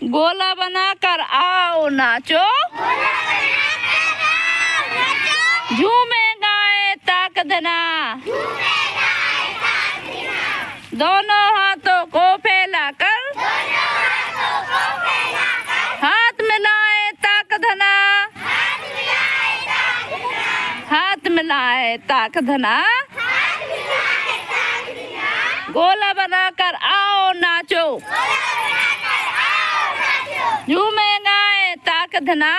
गोला बनाकर आओ नाचो, झूमे गाए ताक धना, दोनों हाथों को फैलाकर, हाथ मिलाए ताक धना, हाथ मिलाए ताक धना, गोला बनाकर आओ नाचो, झूमे गाए ताक धना।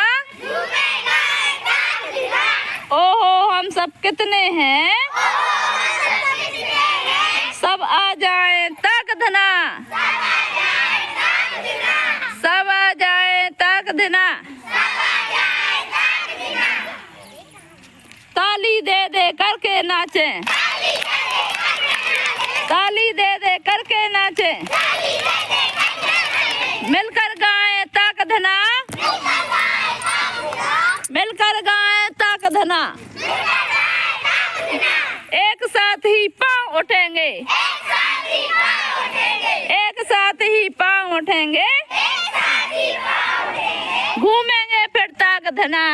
ओहो हम सब कितने हैं, सब आ जाए ताक धना, सब आ जाए ताक धना। ताली दे दे करके नाचे, ताली दे दे करके नाचे, मिलकर गाए ताक धना, मिलकर गाए ताक धना। एक साथ ही पाँव उठेंगे, एक साथ ही पाँव उठेंगे, घूमेंगे फिर ताक धना,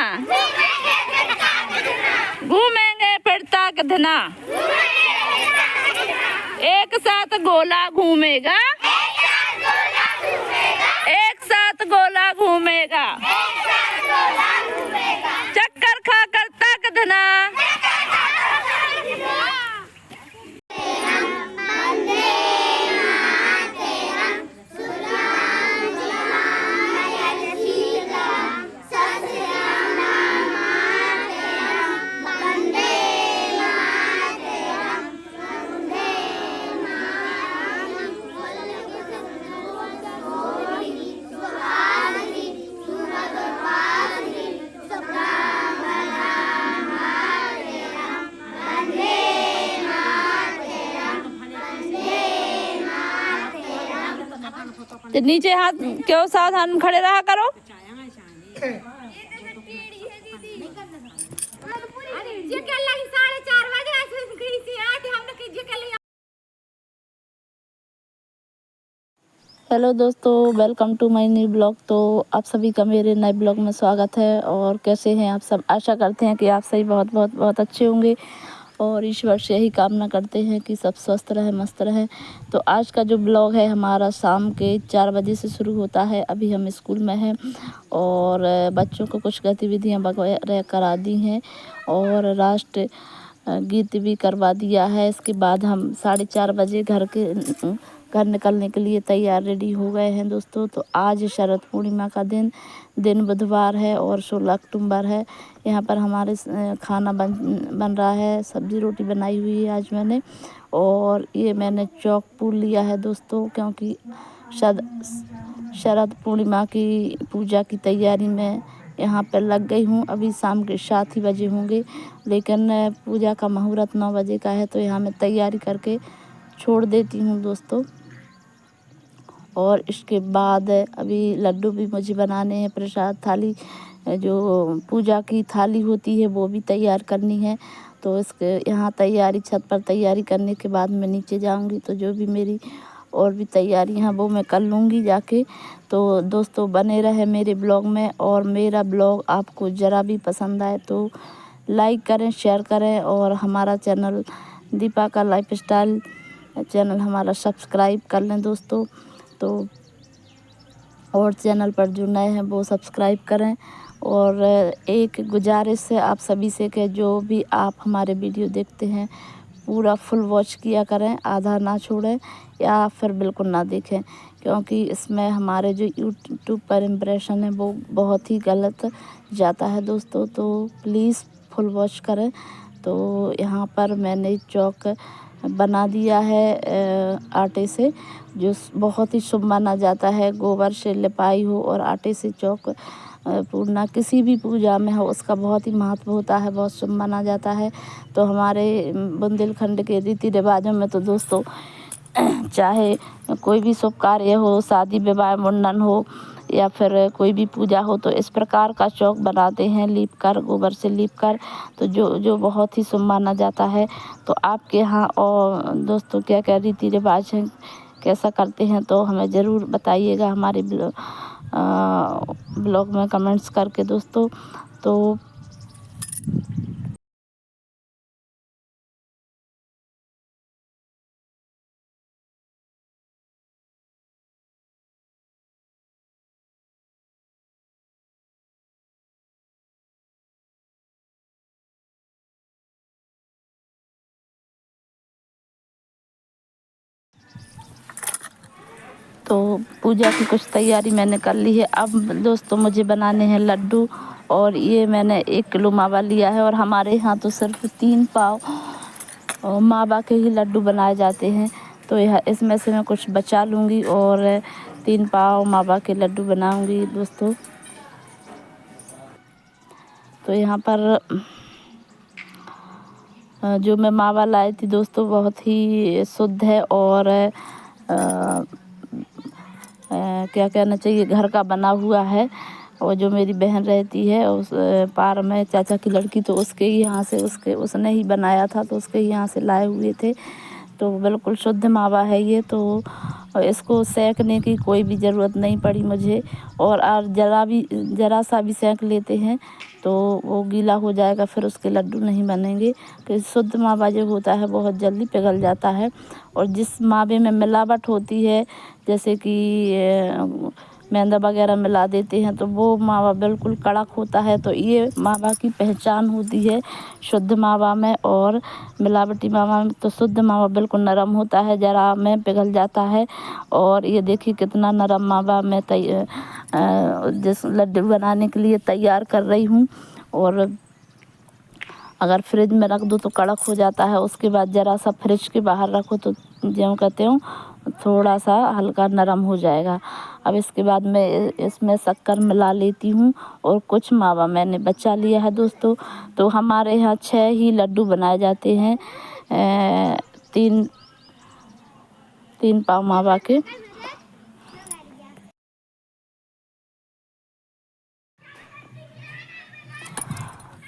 घूमेंगे फिर ताक धना। एक साथ गोला घूमेगा, एक साथ गोला घूमेगा, चक्कर खाकर ताक धना। तो नीचे हाथ क्यों सावधान खड़े रहा करो। हेलो दोस्तों, welcome to my new blog. तो आप सभी का मेरे नए ब्लॉग में स्वागत है। और कैसे हैं आप सब? आशा करते हैं कि आप सभी बहुत बहुत बहुत अच्छे होंगे और ईश्वर से यही कामना करते हैं कि सब स्वस्थ रहें, मस्त रहें। तो आज का जो ब्लॉग है हमारा शाम के 4 बजे से शुरू होता है। अभी हम स्कूल में हैं और बच्चों को कुछ गतिविधियां वगैरह करा दी हैं और राष्ट्र गीत भी करवा दिया है। इसके बाद हम 4:30 बजे घर निकलने के लिए तैयार रेडी हो गए हैं दोस्तों। तो आज शरद पूर्णिमा का दिन बुधवार है और 16 अक्टूबर है। यहाँ पर हमारे खाना बन रहा है। सब्जी रोटी बनाई हुई है आज मैंने, और ये मैंने चौक पूल लिया है दोस्तों, क्योंकि शरद पूर्णिमा की पूजा की तैयारी में यहाँ पर लग गई हूँ। अभी शाम के 7 ही बजे होंगे, लेकिन पूजा का मुहूर्त 9 बजे का है, तो यहाँ मैं तैयारी करके छोड़ देती हूँ दोस्तों। और इसके बाद अभी लड्डू भी मुझे बनाने हैं। प्रसाद थाली, जो पूजा की थाली होती है, वो भी तैयार करनी है। तो इसके यहाँ तैयारी, छत पर तैयारी करने के बाद मैं नीचे जाऊंगी, तो जो भी मेरी और भी तैयारी हैं वो मैं कर लूँगी जाके। तो दोस्तों बने रहे मेरे ब्लॉग में, और मेरा ब्लॉग आपको ज़रा भी पसंद आए तो लाइक करें, शेयर करें, और हमारा चैनल दीपा का लाइफस्टाइल चैनल हमारा सब्सक्राइब कर लें दोस्तों। तो और चैनल पर जो नए हैं वो सब्सक्राइब करें। और एक गुजारिश है आप सभी से कि जो भी आप हमारे वीडियो देखते हैं पूरा फुल वॉच किया करें, आधा ना छोड़ें या फिर बिल्कुल ना देखें, क्योंकि इसमें हमारे जो यूट्यूब पर इम्प्रेशन है वो बहुत ही गलत जाता है दोस्तों। तो प्लीज़ फुल वॉच करें। तो यहाँ पर मैंने चौक बना दिया है आटे से, जो बहुत ही शुभ माना जाता है। गोबर से लिपाई हो और आटे से चौक पूर्णा किसी भी पूजा में हो, उसका बहुत ही महत्व होता है, बहुत शुभ माना जाता है। तो हमारे बुंदेलखंड के रीति रिवाजों में तो दोस्तों चाहे कोई भी शुभ कार्य हो, शादी विवाह, मुंडन हो या फिर कोई भी पूजा हो, तो इस प्रकार का चौक बनाते हैं लीप कर, गोबर से लीप कर। तो जो बहुत ही शुभ माना जाता है। तो आपके यहाँ और दोस्तों क्या क्या रीति रिवाज हैं कैसा करते हैं तो हमें ज़रूर बताइएगा हमारे ब्लॉग में कमेंट्स करके दोस्तों। तो पूजा की कुछ तैयारी मैंने कर ली है। अब दोस्तों मुझे बनाने हैं लड्डू, और ये मैंने 1 किलो मावा लिया है, और हमारे यहाँ तो सिर्फ 3 पाव मावा के ही लड्डू बनाए जाते हैं। तो यह इसमें से मैं कुछ बचा लूँगी और 3 पाव मावा के लड्डू बनाऊँगी दोस्तों। तो यहाँ पर जो मैं मावा लाई थी दोस्तों बहुत ही शुद्ध है, और क्या कहना चाहिए, घर का बना हुआ है। और जो मेरी बहन रहती है उस पार में चाचा की लड़की, तो उसके यहाँ से उसने ही बनाया था, तो उसके यहाँ से लाए हुए थे। तो बिल्कुल शुद्ध मावा है ये। तो इसको सेंकने की कोई भी ज़रूरत नहीं पड़ी मुझे, और ज़रा सा भी सेंक लेते हैं तो वो गीला हो जाएगा, फिर उसके लड्डू नहीं बनेंगे। तो शुद्ध मावा जो होता है बहुत जल्दी पिघल जाता है, और जिस मावे में मिलावट होती है, जैसे कि मैदा वगैरह मिला देते हैं, तो वो मावा बिल्कुल कड़क होता है। तो ये मावा की पहचान होती है शुद्ध मावा में, और मिलावटी मावा में तो शुद्ध मावा बिल्कुल नरम होता है, ज़रा में पिघल जाता है। और ये देखिए कितना नरम मावा मैं जिस लड्डू बनाने के लिए तैयार कर रही हूँ। और अगर फ्रिज में रख दो तो कड़क हो जाता है, उसके बाद ज़रा सा फ्रिज के बाहर रखो तो ज्यों कहते हो थोड़ा सा हल्का नरम हो जाएगा। अब इसके बाद मैं इसमें शक्कर मिला लेती हूँ, और कुछ मावा मैंने बचा लिया है दोस्तों। तो हमारे यहाँ 6 ही लड्डू बनाए जाते हैं, 3 पाव मावा के।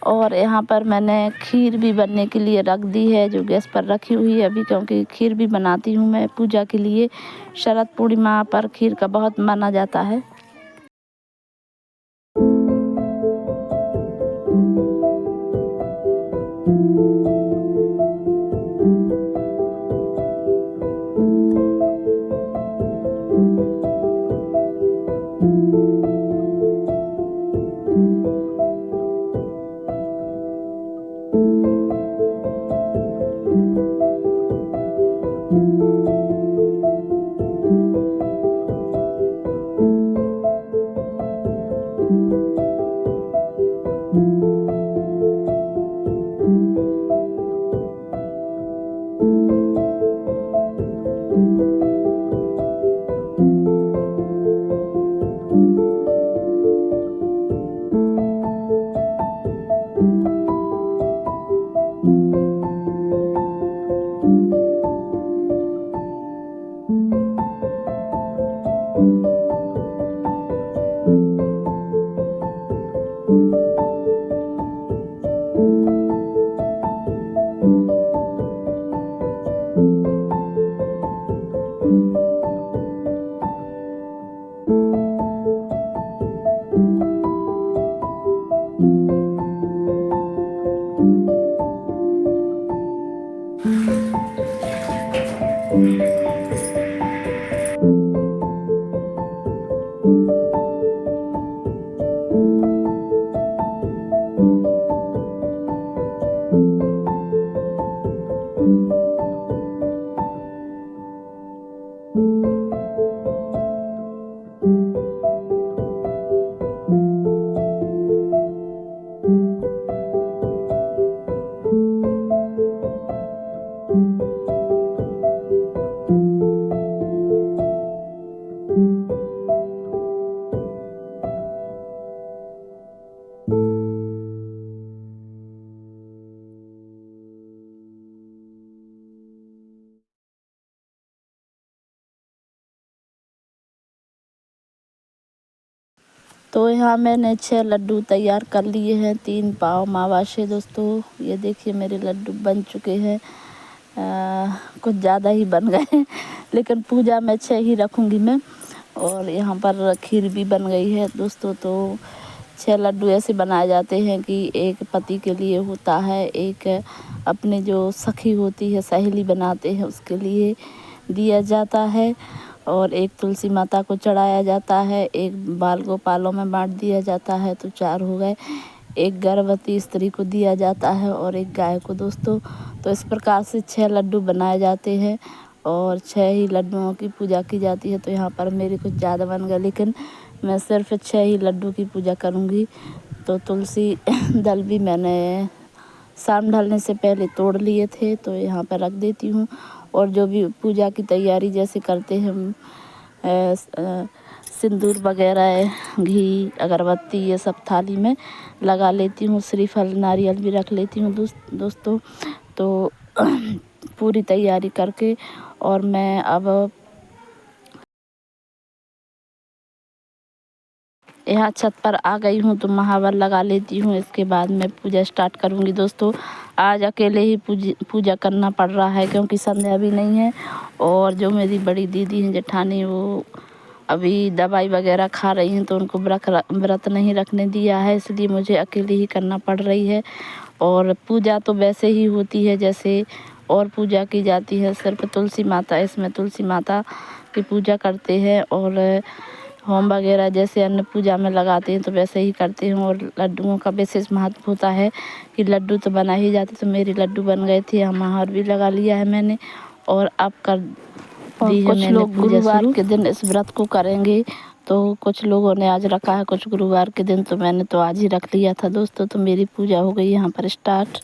और यहाँ पर मैंने खीर भी बनने के लिए रख दी है, जो गैस पर रखी हुई है अभी, क्योंकि खीर भी बनाती हूँ मैं पूजा के लिए। शरद पूर्णिमा पर खीर का बहुत माना जाता है। तो यहाँ मैंने 6 लड्डू तैयार कर लिए हैं 3 पाव मावा से दोस्तों। ये देखिए मेरे लड्डू बन चुके हैं। कुछ ज़्यादा ही बन गए लेकिन पूजा में 6 ही रखूँगी मैं। और यहाँ पर खीर भी बन गई है दोस्तों। तो 6 लड्डू ऐसे बनाए जाते हैं कि एक पति के लिए होता है, एक अपने जो सखी होती है सहेली बनाते हैं उसके लिए दिया जाता है, और एक तुलसी माता को चढ़ाया जाता है, एक बाल गोपालों में बांट दिया जाता है, तो 4 हो गए। एक गर्भवती स्त्री को दिया जाता है और एक गाय को दोस्तों। तो इस प्रकार से 6 लड्डू बनाए जाते हैं और 6 ही लड्डुओं की पूजा की जाती है। तो यहाँ पर मेरे कुछ ज़्यादा बन गए लेकिन मैं सिर्फ 6 ही लड्डू की पूजा करूँगी। तो तुलसी दल भी मैंने शाम ढलने से पहले तोड़ लिए थे, तो यहाँ पर रख देती हूँ। और जो भी पूजा की तैयारी जैसे करते हैं हम, सिंदूर वगैरह, घी, अगरबत्ती ये सब थाली में लगा लेती हूँ। श्रीफल नारियल भी रख लेती हूँ दोस्तों। तो पूरी तैयारी करके और मैं अब यहाँ छत पर आ गई हूँ तो महावर लगा लेती हूँ। इसके बाद मैं पूजा स्टार्ट करूँगी दोस्तों। आज अकेले ही पूजा करना पड़ रहा है क्योंकि संध्या भी नहीं है, और जो मेरी बड़ी दीदी हैं जेठानी वो अभी दवाई वगैरह खा रही हैं, तो उनको व्रत नहीं रखने दिया है, इसलिए मुझे अकेले ही करना पड़ रही है। और पूजा तो वैसे ही होती है जैसे और पूजा की जाती है, सिर्फ तुलसी माता, इसमें तुलसी माता की पूजा करते हैं। और होम वगैरह जैसे अन्य पूजा में लगाते हैं तो वैसे ही करते हैं। और लड्डुओं का विशेष महत्व होता है कि लड्डू तो बना ही जाते, तो मेरे लड्डू बन गए थे, महावर भी लगा लिया है मैंने और अब कर दी है। कुछ लोग गुरुवार के दिन इस व्रत को करेंगे, तो कुछ लोगों ने आज रखा है, कुछ गुरुवार के दिन, तो मैंने तो आज ही रख लिया था दोस्तों। तो मेरी पूजा हो गई यहाँ पर स्टार्ट।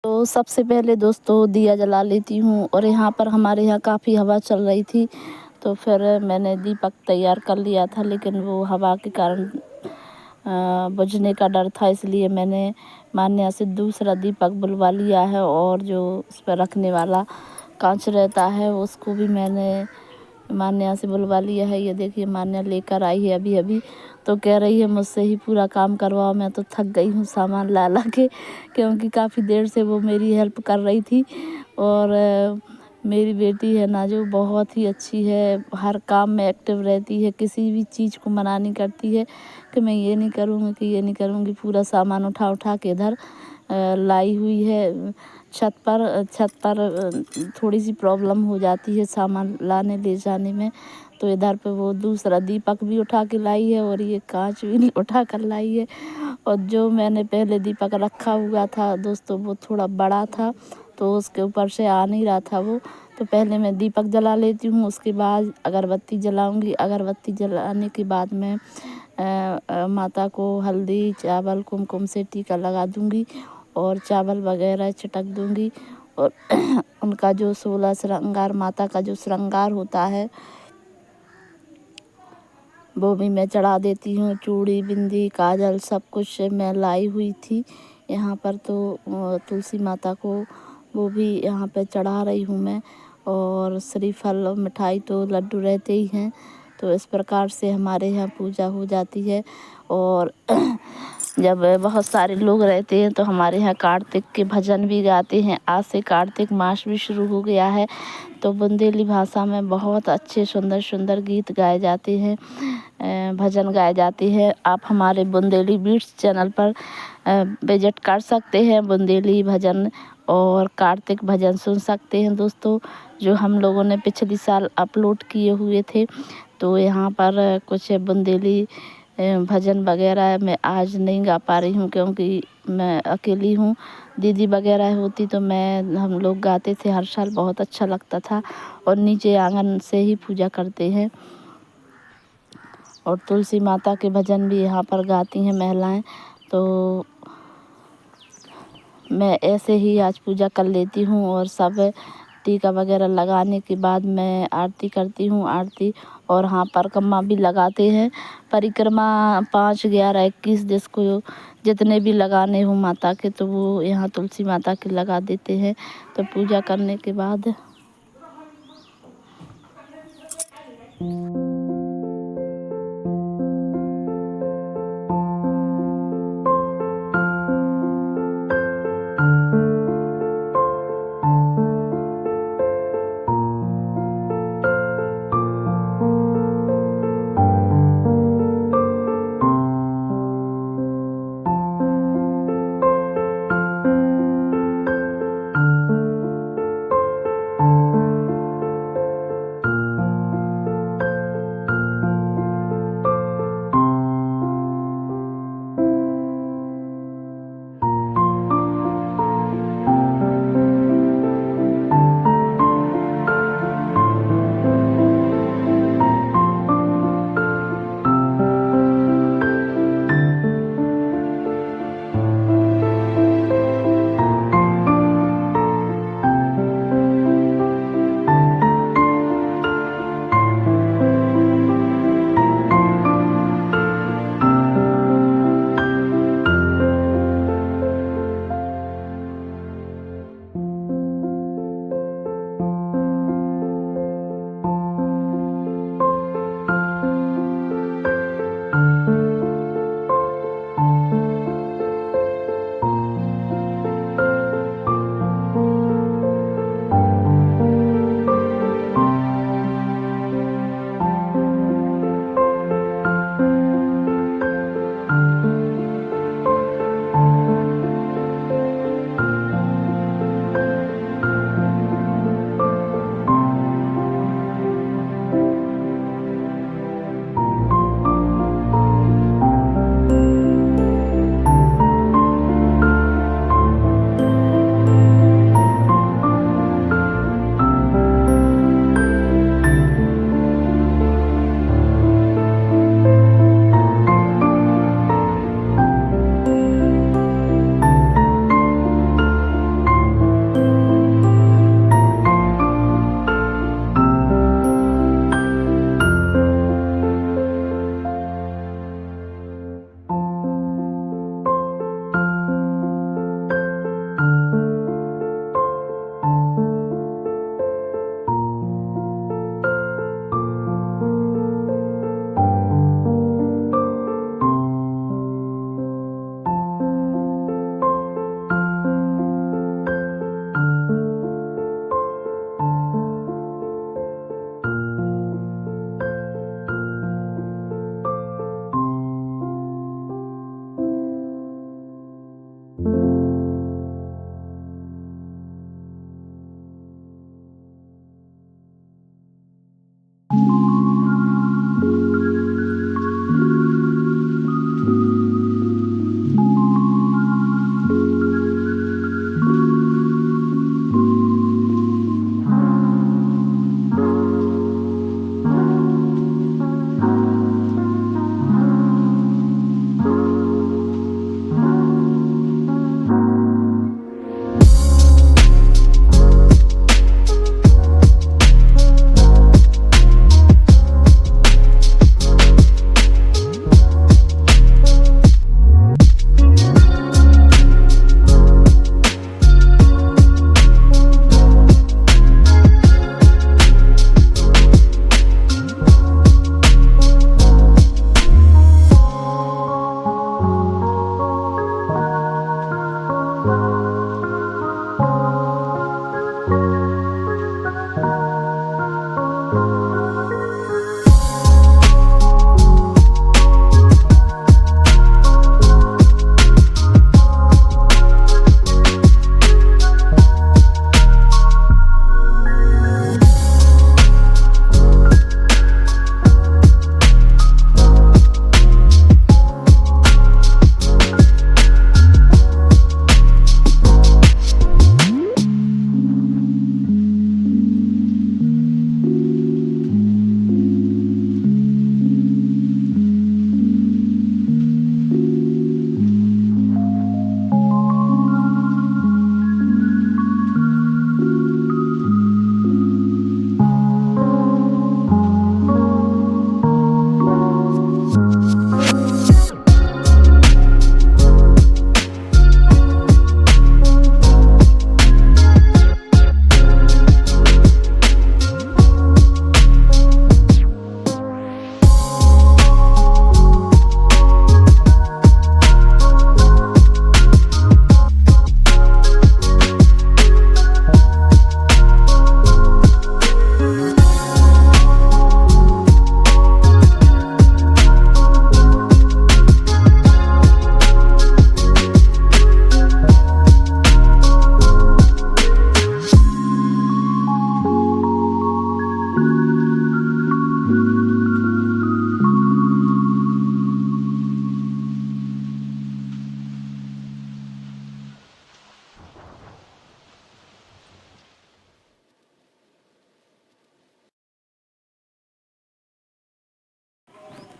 तो सबसे पहले दोस्तों दिया जला लेती हूँ, और यहाँ पर हमारे यहाँ काफ़ी हवा चल रही थी, तो फिर मैंने दीपक तैयार कर लिया था, लेकिन वो हवा के कारण बुझने का डर था, इसलिए मैंने मान्या से दूसरा दीपक बुलवा लिया है। और जो उस पर रखने वाला कांच रहता है उसको भी मैंने मान्या से बुलवा लिया है। ये देखिए मान्या लेकर आई है अभी अभी, तो कह रही है मुझसे ही पूरा काम करवाओ। मैं तो थक गई हूँ सामान ला ला के, क्योंकि काफ़ी देर से वो मेरी हेल्प कर रही थी। और मेरी बेटी है ना जो बहुत ही अच्छी है, हर काम में एक्टिव रहती है, किसी भी चीज़ को मना नहीं करती है कि मैं ये नहीं करूँगी कि ये नहीं करूँगी। पूरा सामान उठा उठा के इधर लाई हुई है छत पर थोड़ी सी प्रॉब्लम हो जाती है सामान लाने ले जाने में, तो इधर पे वो दूसरा दीपक भी उठा के लाई है और ये कांच भी उठा कर लाई है। और जो मैंने पहले दीपक रखा हुआ था दोस्तों वो थोड़ा बड़ा था, तो उसके ऊपर से आ नहीं रहा था वो, तो पहले मैं दीपक जला लेती हूँ, उसके बाद अगरबत्ती जलाऊंगी। अगरबत्ती जलाने के बाद मैं माता को हल्दी चावल कुमकुम से टीका लगा दूंगी और चावल वगैरह छिटक दूंगी। और उनका जो 16 श्रृंगार, माता का जो श्रृंगार होता है वो भी मैं चढ़ा देती हूँ। चूड़ी बिंदी काजल सब कुछ मैं लाई हुई थी यहाँ पर, तो तुलसी माता को वो भी यहाँ पे चढ़ा रही हूँ मैं। और श्रीफल मिठाई तो लड्डू रहते ही हैं, तो इस प्रकार से हमारे यहाँ पूजा हो जाती है। और जब बहुत सारे लोग रहते हैं तो हमारे यहाँ कार्तिक के भजन भी गाते हैं। आज से कार्तिक मास भी शुरू हो गया है, तो बुंदेली भाषा में बहुत अच्छे सुंदर सुंदर गीत गाए जाते हैं, भजन गाए जाते हैं। आप हमारे बुंदेली बीट्स चैनल पर विजिट कर सकते हैं, बुंदेली भजन और कार्तिक भजन सुन सकते हैं दोस्तों, जो हम लोगों ने पिछली साल अपलोड किए हुए थे। तो यहाँ पर कुछ बुंदेली भजन वगैरह मैं आज नहीं गा पा रही हूँ क्योंकि मैं अकेली हूँ। दीदी वगैरह होती तो हम लोग गाते थे हर साल, बहुत अच्छा लगता था। और नीचे आंगन से ही पूजा करते हैं। और तुलसी माता के भजन भी यहाँ पर गाती हैं महिलाएं। तो मैं ऐसे ही आज पूजा कर लेती हूँ, और सब टीका वगैरह लगाने के बाद मैं आरती करती हूँ। आरती और हाँ परिक्रमा भी लगाते हैं। परिक्रमा 5, 11, 21 जिसको जितने भी लगाने हो माता के, तो वो यहाँ तुलसी माता के लगा देते हैं। तो पूजा करने के बाद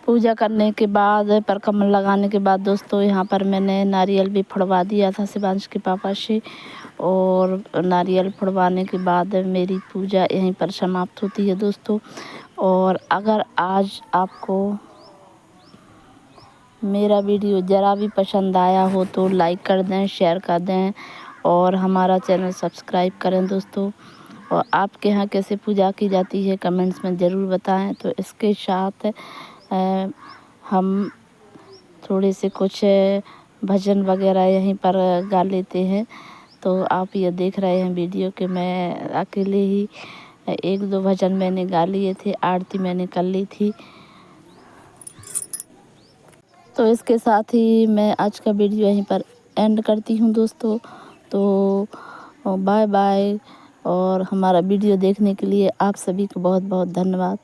पूजा करने के बाद, परकमल लगाने के बाद दोस्तों यहाँ पर मैंने नारियल भी फोड़वा दिया था शिवांश के पापा से। और नारियल फोड़वाने के बाद मेरी पूजा यहीं पर समाप्त होती है दोस्तों। और अगर आज आपको मेरा वीडियो ज़रा भी पसंद आया हो तो लाइक कर दें, शेयर कर दें और हमारा चैनल सब्सक्राइब करें दोस्तों। और आपके यहाँ कैसे पूजा की जाती है कमेंट्स में ज़रूर बताएं। तो इसके साथ हम थोड़े से कुछ भजन वगैरह यहीं पर गा लेते हैं। तो आप ये देख रहे हैं वीडियो कि मैं अकेले ही 1-2 भजन मैंने गा लिए थे, आरती मैंने कर ली थी। तो इसके साथ ही मैं आज का वीडियो यहीं पर एंड करती हूँ दोस्तों। तो बाय बाय। और हमारा वीडियो देखने के लिए आप सभी को बहुत बहुत धन्यवाद।